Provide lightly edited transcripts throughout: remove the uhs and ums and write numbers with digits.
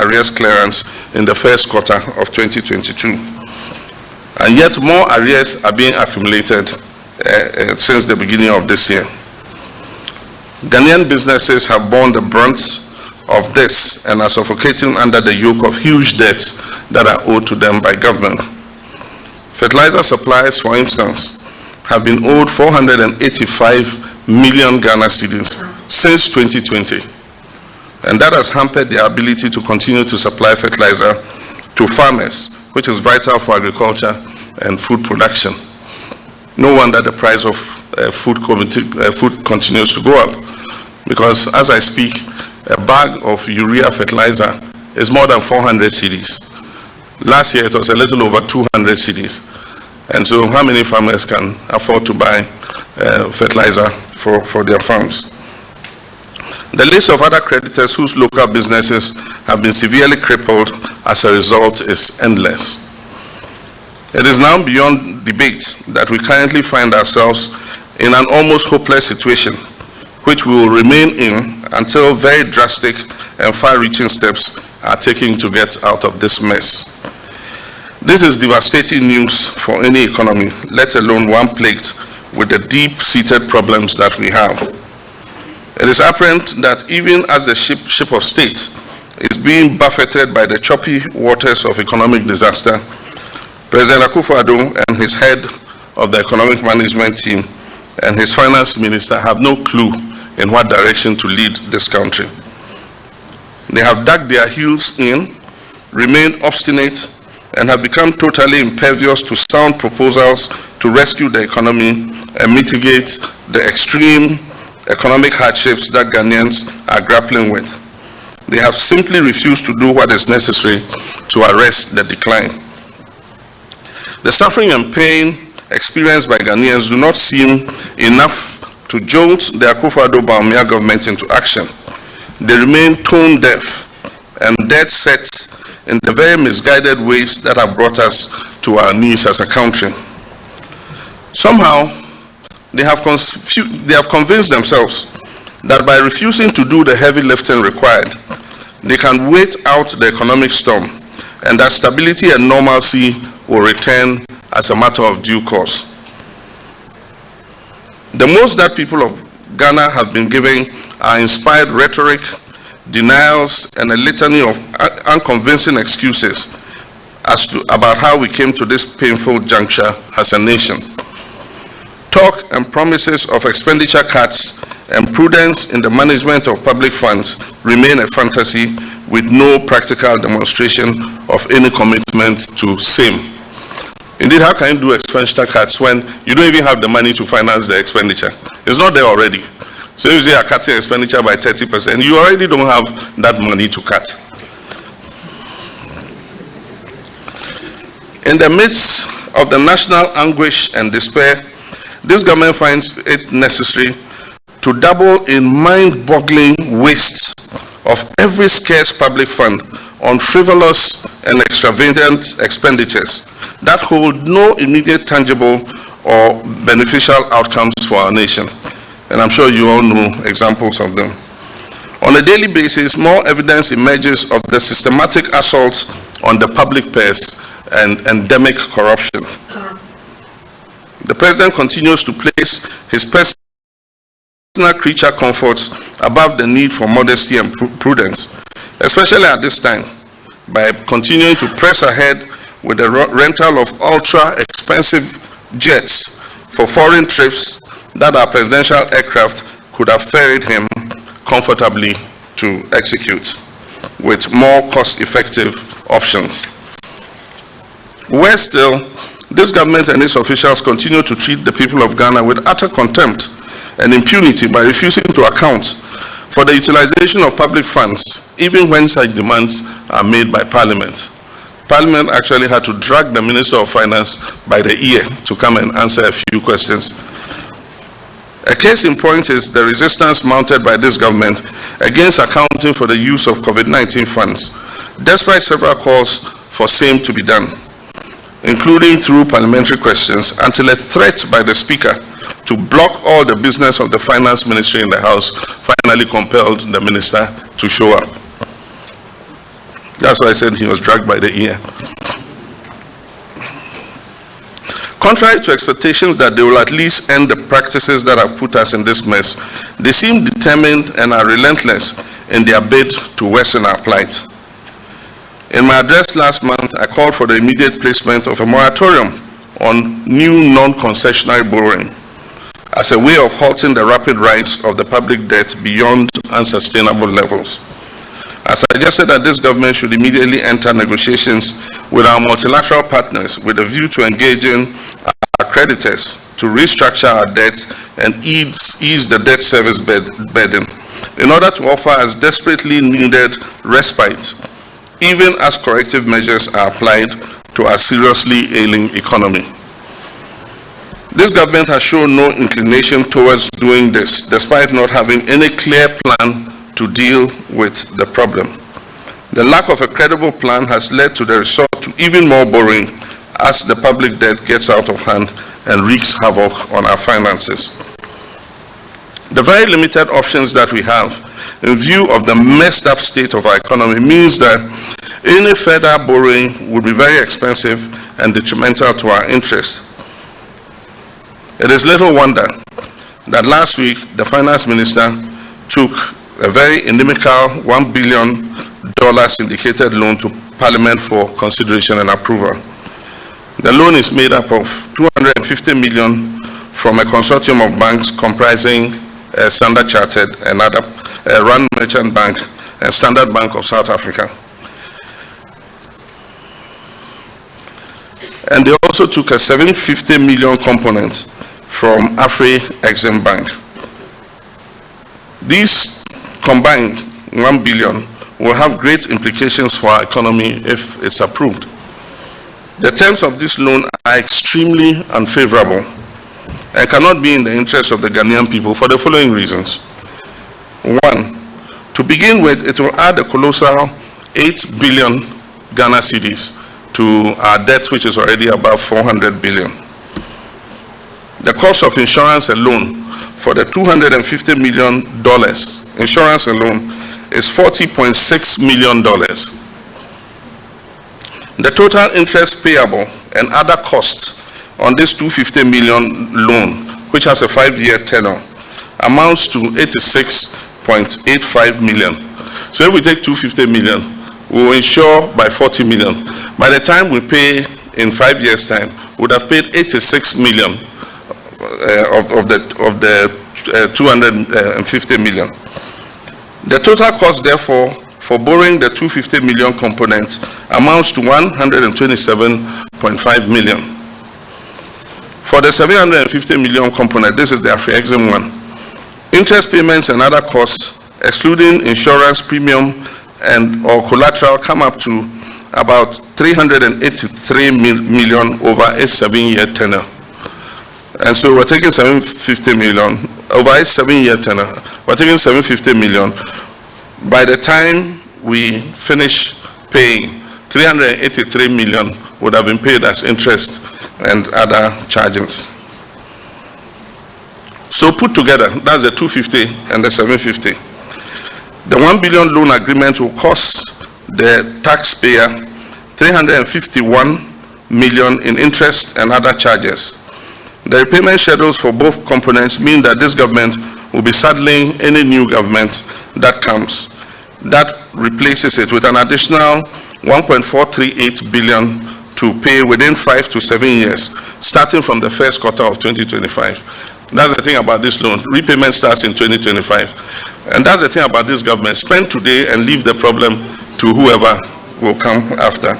arrears clearance in the first quarter of 2022. And yet more arrears are being accumulated since the beginning of this year. Ghanaian businesses have borne the brunt of this and are suffocating under the yoke of huge debts that are owed to them by government. Fertilizer supplies, for instance, have been owed 485 million Ghana cedis since 2020. And that has hampered their ability to continue to supply fertilizer to farmers, which is vital for agriculture and food production. No wonder the price of food continues to go up, because as I speak, a bag of urea fertilizer is more than 400 cedis. Last year it was a little over 200 cedis. And so how many farmers can afford to buy fertilizer for their farms? The list of other creditors whose local businesses have been severely crippled as a result is endless. It is now beyond debate that we currently find ourselves in an almost hopeless situation, which we will remain in until very drastic and far-reaching steps are taken to get out of this mess. This is devastating news for any economy, let alone one plagued with the deep-seated problems that we have. It is apparent that even as the ship of state is being buffeted by the choppy waters of economic disaster, President Akufo-Addo and his head of the economic management team and his finance minister have no clue in what direction to lead this country. They have dug their heels in, remained obstinate, and have become totally impervious to sound proposals to rescue the economy and mitigate the extreme economic hardships that Ghanaians are grappling with. They have simply refused to do what is necessary to arrest the decline. The suffering and pain experienced by Ghanaians do not seem enough to jolt the Akufo-Addo-Bawumia government into action. They remain tone deaf and dead set in the very misguided ways that have brought us to our knees as a country. Somehow, they have convinced themselves that by refusing to do the heavy lifting required, they can wait out the economic storm and that stability and normalcy will return as a matter of due course. The most that people of Ghana have been giving are inspired rhetoric, denials, and a litany of unconvincing excuses about how we came to this painful juncture as a nation. Talk and promises of expenditure cuts and prudence in the management of public funds remain a fantasy with no practical demonstration of any commitment to same. Indeed, how can you do expenditure cuts when you don't even have the money to finance the expenditure? It's not there already. So if you are cutting expenditure by 30%, you already don't have that money to cut. In the midst of the national anguish and despair, this government finds it necessary to double in mind-boggling waste of every scarce public fund on frivolous and extravagant expenditures that hold no immediate tangible or beneficial outcomes for our nation. And I'm sure you all know examples of them. On a daily basis, more evidence emerges of the systematic assault on the public purse and endemic corruption. The president continues to place his personal creature comforts above the need for modesty and prudence, especially at this time, by continuing to press ahead with the rental of ultra-expensive jets for foreign trips that our presidential aircraft could have ferried him comfortably to execute, with more cost-effective options. Worse still, this government and its officials continue to treat the people of Ghana with utter contempt and impunity by refusing to account for the utilization of public funds, even when such demands are made by Parliament. Parliament actually had to drag the Minister of Finance by the ear to come and answer a few questions. A case in point is the resistance mounted by this government against accounting for the use of COVID-19 funds, despite several calls for same to be done, including through parliamentary questions, until a threat by the Speaker to block all the business of the Finance Ministry in the House finally compelled the Minister to show up. That's why I said he was dragged by the ear. Contrary to expectations that they will at least end the practices that have put us in this mess, they seem determined and are relentless in their bid to worsen our plight. In my address last month, I called for the immediate placement of a moratorium on new non-concessionary borrowing as a way of halting the rapid rise of the public debt beyond unsustainable levels. I suggested that this government should immediately enter negotiations with our multilateral partners with a view to engaging our creditors to restructure our debt and ease the debt service burden in order to offer us desperately needed respite, even as corrective measures are applied to our seriously ailing economy. This government has shown no inclination towards doing this, despite not having any clear plan to deal with the problem. The lack of a credible plan has led to the resort to even more borrowing as the public debt gets out of hand and wreaks havoc on our finances. The very limited options that we have in view of the messed up state of our economy means that any further borrowing would be very expensive and detrimental to our interests. It is little wonder that last week the finance minister took a very inimical $1 billion syndicated loan to Parliament for consideration and approval. The loan is made up of $250 million from a consortium of banks comprising Standard Chartered, another Rand Merchant Bank, and Standard Bank of South Africa. And they also took a $750 million component from Afri-Exim Bank. These combined $1 billion will have great implications for our economy if it's approved. The terms of this loan are extremely unfavorable and cannot be in the interest of the Ghanaian people for the following reasons. One, to begin with, it will add a colossal 8 billion Ghana cedis to our debt, which is already above 400 billion. The cost of insurance alone for the $250 million insurance alone is $40.6 million. The total interest payable and other costs on this $250 million loan, which has a 5-year tenure, amounts to $86.85 million. So if we take $250 million, we will insure by $40 million. By the time we pay in 5 years' time, we would have paid $86 million of the 250 million. The total cost, therefore, for borrowing the 250 million component amounts to 127.5 million. For the 750 million component, this is the Afri-Exim one, interest payments and other costs, excluding insurance premium and or collateral, come up to about 383 million over a 7-year tenure. And so we're taking 750 million over a 7-year tenure. We're taking 750 million. By the time we finish paying, 383 million would have been paid as interest and other charges. So put together, that's the 250 and the 750. The 1 billion loan agreement will cost the taxpayer 351 million in interest and other charges. The repayment schedules for both components mean that this government will be saddling any new government that comes, that replaces it with an additional 1.438 billion to pay within 5 to 7 years, starting from the first quarter of 2025. That's the thing about this loan. Repayment starts in 2025. And that's the thing about this government. Spend today and leave the problem to whoever will come after.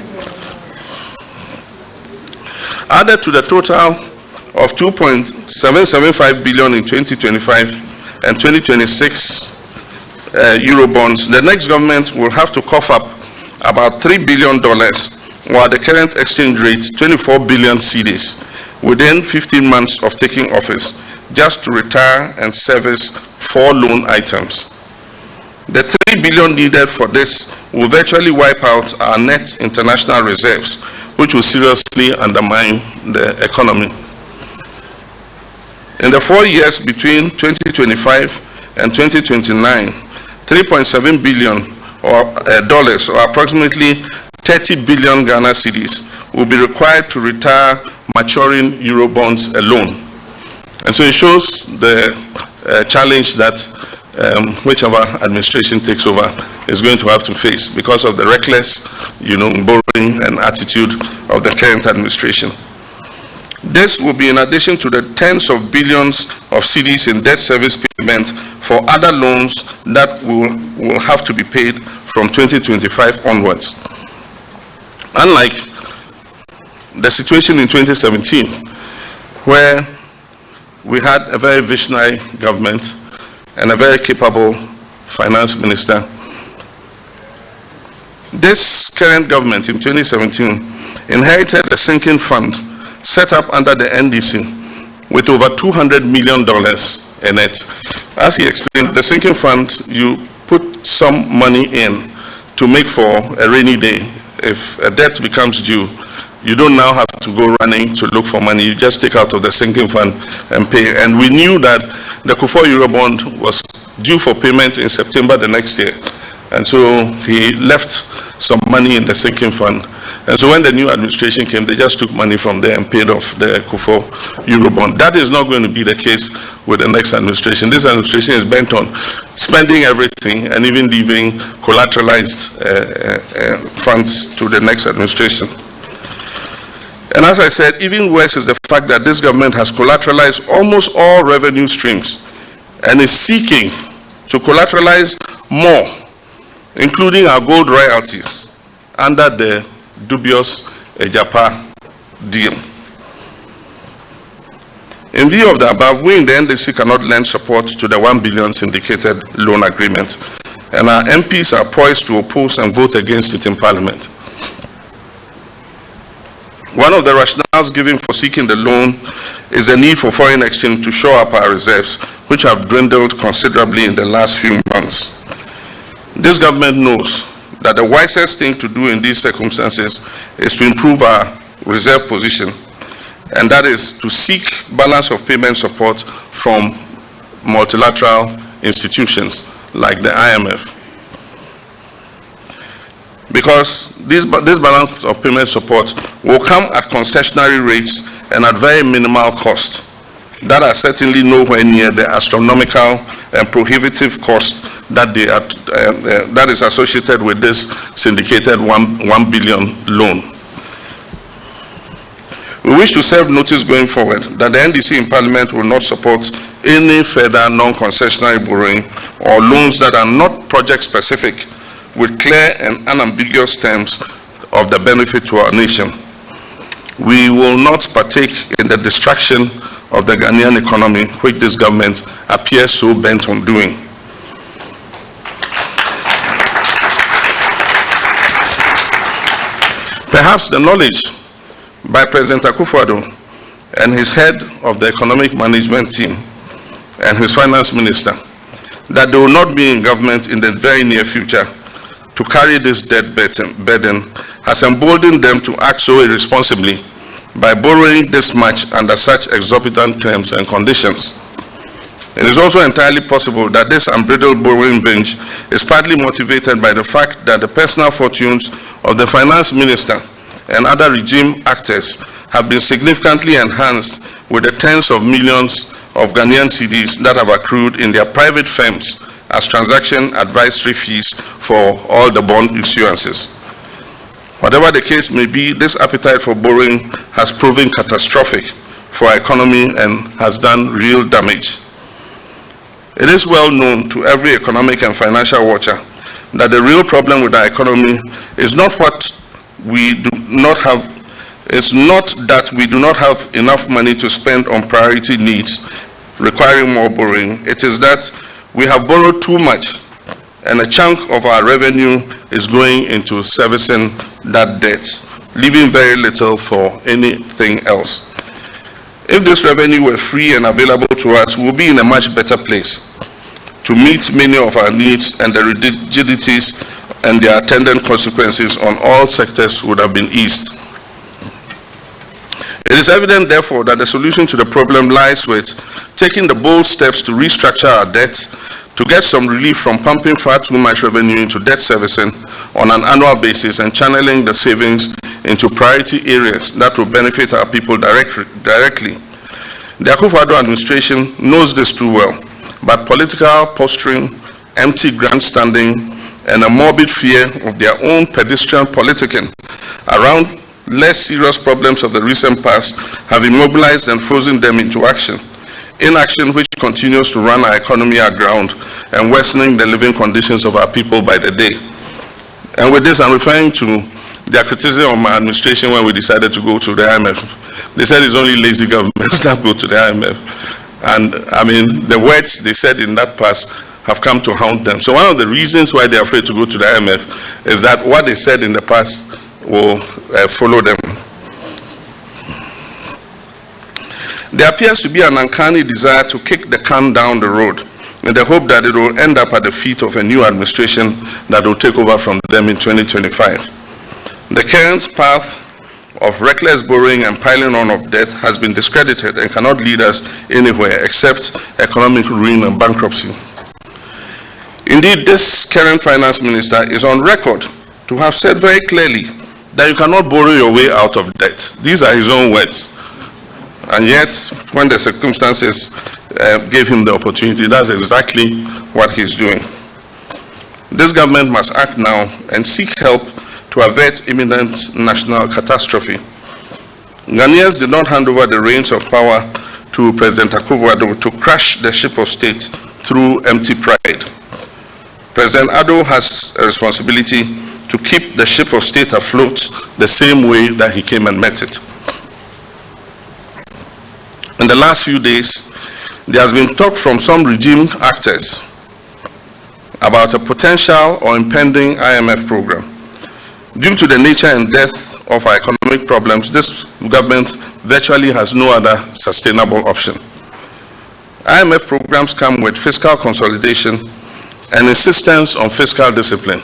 Added to the total of 2.775 billion in 2025 and 2026 Euro bonds, the next government will have to cough up about $3 billion, while the current exchange rate 24 billion cedis within 15 months of taking office, just to retire and service 4 loan items. The 3 billion needed for this will virtually wipe out our net international reserves, which will seriously undermine the economy. In the 4 years between 2025 and 2029, 3.7 billion dollars, or approximately 30 billion Ghana cedis, will be required to retire maturing Eurobonds alone. And so it shows the challenge that whichever administration takes over is going to have to face because of the reckless, borrowing and attitude of the current administration. This will be in addition to the tens of billions of cedis in debt service payment for other loans that will have to be paid from 2025 onwards. Unlike the situation in 2017, where we had a very visionary government and a very capable finance minister, this current government in 2017 inherited a sinking fund set up under the NDC with over $200 million in it. As he explained, the sinking fund, you put some money in to make for a rainy day. If a debt becomes due, you don't now have to go running to look for money. You just take out of the sinking fund and pay. And we knew that the Kufuor Eurobond was due for payment in September the next year. And so he left some money in the sinking fund. And so when the new administration came, they just took money from there and paid off the Kufuor Eurobond. That is not going to be the case with the next administration. This administration is bent on spending everything and even leaving collateralized funds to the next administration. And as I said, even worse is the fact that this government has collateralized almost all revenue streams and is seeking to collateralize more, including our gold royalties, under the dubious Ejapa deal. In view of the above, we in the NDC cannot lend support to the 1 billion syndicated loan agreement, and our MPs are poised to oppose and vote against it in Parliament. One of the rationales given for seeking the loan is the need for foreign exchange to shore up our reserves, which have dwindled considerably in the last few months. This government knows that the wisest thing to do in these circumstances is to improve our reserve position, and that is to seek balance of payment support from multilateral institutions like the IMF. Because this balance of payment support will come at concessionary rates and at very minimal cost that are certainly nowhere near the astronomical and prohibitive cost that that is associated with this syndicated 1 billion loan. We wish to serve notice going forward that the NDC in Parliament will not support any further non-concessionary borrowing or loans that are not project-specific with clear and unambiguous terms of the benefit to our nation. We will not partake in the destruction of the Ghanaian economy, which this government appears so bent on doing. Perhaps the knowledge by President Akufo-Addo and his head of the economic management team and his finance minister that they will not be in government in the very near future to carry this debt burden has emboldened them to act so irresponsibly by borrowing this much under such exorbitant terms and conditions. It is also entirely possible that this unbridled borrowing binge is partly motivated by the fact that the personal fortunes of the finance minister and other regime actors have been significantly enhanced with the tens of millions of Ghanaian cedis that have accrued in their private firms as transaction advisory fees for all the bond issuances. Whatever the case may be, this appetite for borrowing has proven catastrophic for our economy and has done real damage. It is well known to every economic and financial watcher that the real problem with our economy is not what we do not have, it's not that we do not have enough money to spend on priority needs requiring more borrowing. It is that we have borrowed too much and a chunk of our revenue is going into servicing that debt, leaving very little for anything else. If this revenue were free and available to us, we'll be in a much better place to meet many of our needs, and the rigidities and their attendant consequences on all sectors would have been eased. It is evident, therefore, that the solution to the problem lies with taking the bold steps to restructure our debt, to get some relief from pumping far too much revenue into debt servicing on an annual basis and channeling the savings into priority areas that will benefit our people directly. The Akufo-Addo administration knows this too well, but political posturing, empty grandstanding, and a morbid fear of their own pedestrian politicking around less serious problems of the recent past have immobilized and frozen them into action. Inaction which continues to run our economy aground and worsening the living conditions of our people by the day. And with this, I'm referring to their criticism of my administration when we decided to go to the IMF. They said it's only lazy governments that go to the IMF. And I mean, the words they said in that past have come to haunt them. So one of the reasons why they're afraid to go to the IMF is that what they said in the past will follow them. There appears to be an uncanny desire to kick the can down the road in the hope that it will end up at the feet of a new administration that will take over from them in 2025. The current path of reckless borrowing and piling on of debt has been discredited and cannot lead us anywhere except economic ruin and bankruptcy. Indeed, this current finance minister is on record to have said very clearly that you cannot borrow your way out of debt. These are his own words. And yet, when the circumstances gave him the opportunity, that's exactly what he's doing. This government must act now and seek help to avert imminent national catastrophe. Ghanaians did not hand over the reins of power to President Akufo-Addo to crash the ship of state through empty pride. President Addo has a responsibility to keep the ship of state afloat the same way that he came and met it. In the last few days, there has been talk from some regime actors about a potential or impending IMF program. Due to the nature and depth of our economic problems, this government virtually has no other sustainable option. IMF programs come with fiscal consolidation and insistence on fiscal discipline.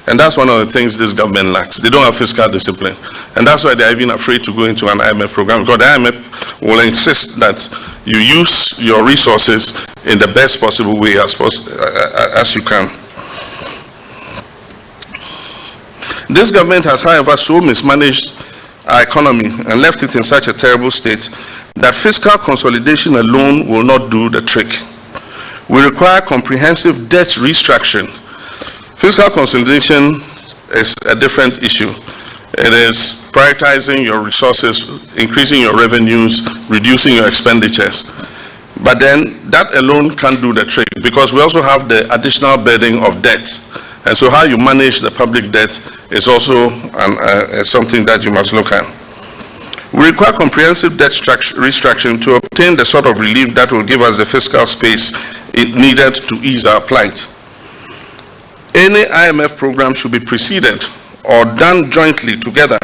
And that's one of the things this government lacks. They don't have fiscal discipline. And that's why they're even afraid to go into an IMF program, because the IMF will insist that you use your resources in the best possible way as you can. This government has, however, so mismanaged our economy and left it in such a terrible state that fiscal consolidation alone will not do the trick. We require comprehensive debt restructuring. Fiscal consolidation is a different issue. It is prioritizing your resources, increasing your revenues, reducing your expenditures. But then that alone can't do the trick, because we also have the additional burden of debt. And so how you manage the public debt is also something that you must look at. We require comprehensive debt restructuring to obtain the sort of relief that will give us the fiscal space needed to ease our plight. Any IMF program should be preceded or done jointly together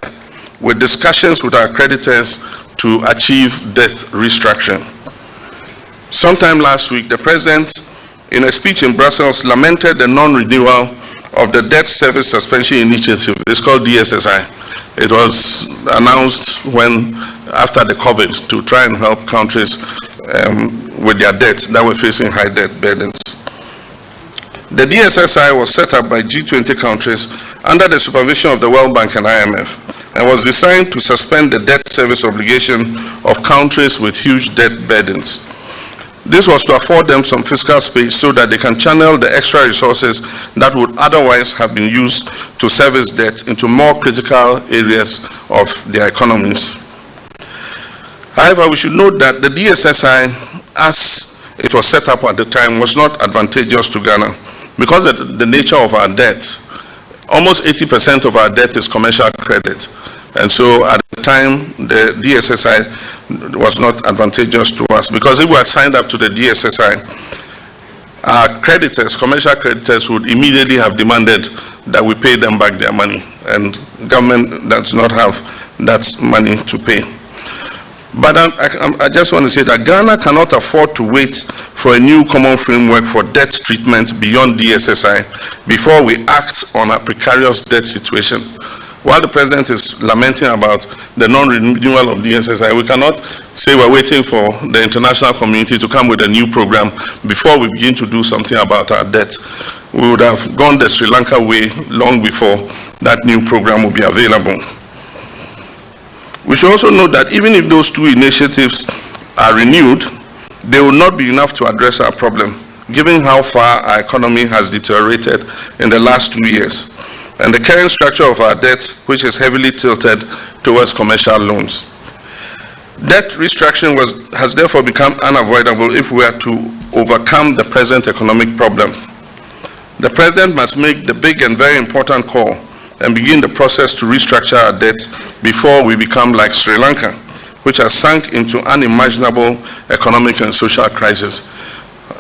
with discussions with our creditors to achieve debt restructuring. Sometime last week, the President, in a speech in Brussels, lamented the non-renewal of the Debt Service Suspension Initiative. It's called DSSI. It was announced after the COVID, to try and help countries with their debts that were facing high debt burdens. The DSSI was set up by G20 countries under the supervision of the World Bank and IMF, and was designed to suspend the debt service obligation of countries with huge debt burdens. This was to afford them some fiscal space so that they can channel the extra resources that would otherwise have been used to service debt into more critical areas of their economies. However, we should note that the DSSI, as it was set up at the time, was not advantageous to Ghana. Because of the nature of our debt, almost 80% of our debt is commercial credit. And so at the time, the DSSI was not advantageous to us, because if we had signed up to the DSSI, our creditors, commercial creditors, would immediately have demanded that we pay them back their money, and government does not have that money to pay. But I just want to say that Ghana cannot afford to wait for a new common framework for debt treatment beyond DSSI before we act on a precarious debt situation. While the president is lamenting about the non-renewal of the SSI, we cannot say we're waiting for the international community to come with a new program before we begin to do something about our debt. We would have gone the Sri Lanka way long before that new program will be available. We should also note that even if those two initiatives are renewed, they will not be enough to address our problem, given how far our economy has deteriorated in the last 2 years, and the current structure of our debt, which is heavily tilted towards commercial loans. Debt restructuring has therefore become unavoidable if we are to overcome the present economic problem. The president must make the big and very important call and begin the process to restructure our debt before we become like Sri Lanka, which has sunk into unimaginable economic and social crisis.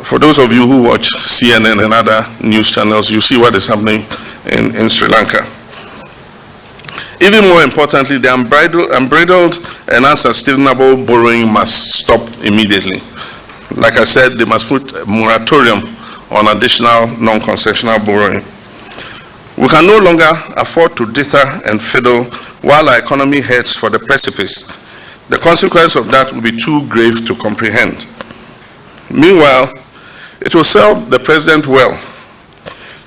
For those of you who watch CNN and other news channels, you see what is happening in Sri Lanka. Even more importantly, the unbridled and unsustainable borrowing must stop immediately. Like I said, they must put a moratorium on additional non-concessional borrowing. We can no longer afford to dither and fiddle while our economy heads for the precipice. The consequence of that will be too grave to comprehend. Meanwhile, it will serve the president well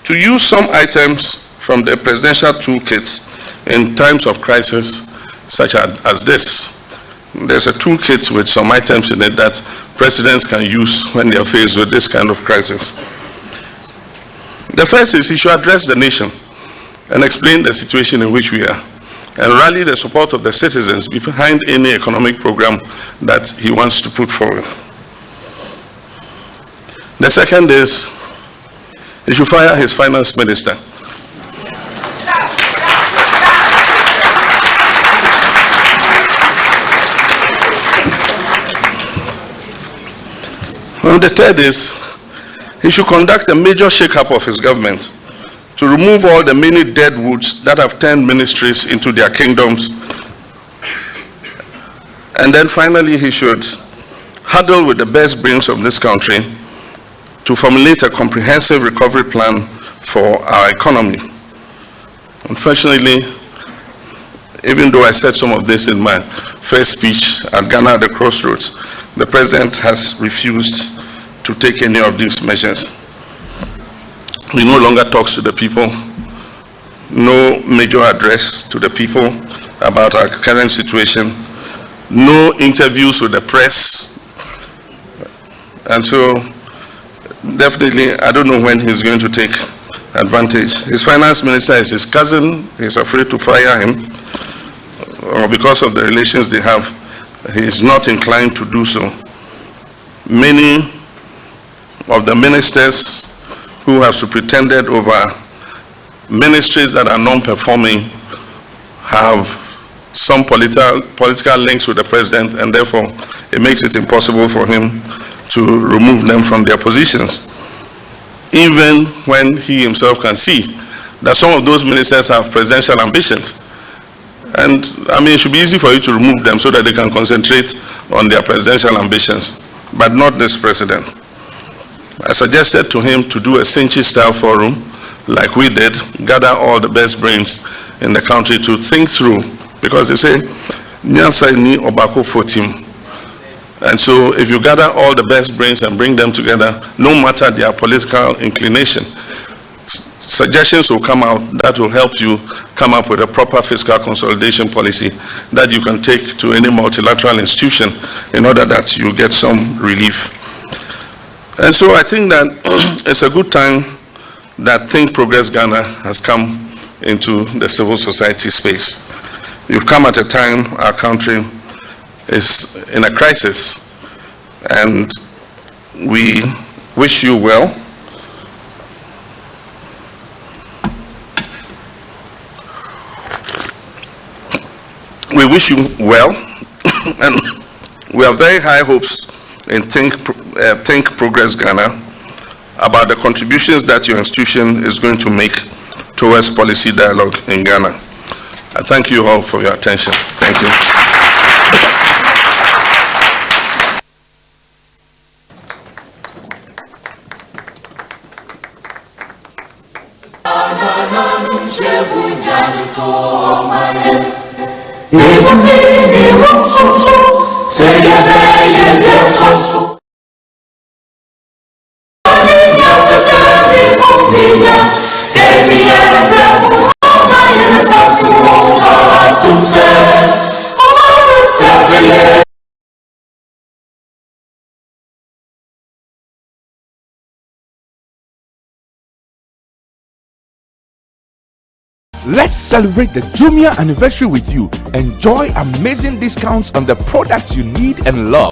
to use some items from the presidential toolkits in times of crisis such as this. There's a toolkit with some items in it that presidents can use when they are faced with this kind of crisis. The first is he should address the nation and explain the situation in which we are, and rally the support of the citizens behind any economic program that he wants to put forward. The second is he should fire his finance minister. And the third is he should conduct a major shake-up of his government to remove all the many dead woods that have turned ministries into their kingdoms. And then finally, he should huddle with the best brains of this country to formulate a comprehensive recovery plan for our economy. Unfortunately, even though I said some of this in my first speech at Ghana at the Crossroads, the president has refused to take any of these measures. He no longer talks to the people, no major address to the people about our current situation, no interviews with the press, and so definitely I don't know when he's going to take advantage. His finance minister is his cousin. He's afraid to fire him, or because of the relations they have, he's not inclined to do so. Many of the ministers who have superintended over ministries that are non-performing have some political links with the president, and therefore it makes it impossible for him to remove them from their positions, even when he himself can see that some of those ministers have presidential ambitions. And I mean, it should be easy for you to remove them so that they can concentrate on their presidential ambitions, but not this president. I suggested to him to do a Sinchi-style forum, like we did, gather all the best brains in the country to think through, because they say, Nyansa ni obako fotim. And so if you gather all the best brains and bring them together, no matter their political inclination, suggestions will come out that will help you come up with a proper fiscal consolidation policy that you can take to any multilateral institution in order that you get some relief. And so I think that it's a good time that Think Progress Ghana has come into the civil society space. You've come at a time our country is in a crisis, and we wish you well. We wish you well, and we have very high hopes in Think Progress Ghana about the contributions that your institution is going to make towards policy dialogue in Ghana. I thank you all for your attention. Thank you. Chegou Let's celebrate the Jumia anniversary with you. Enjoy amazing discounts on the products you need and love.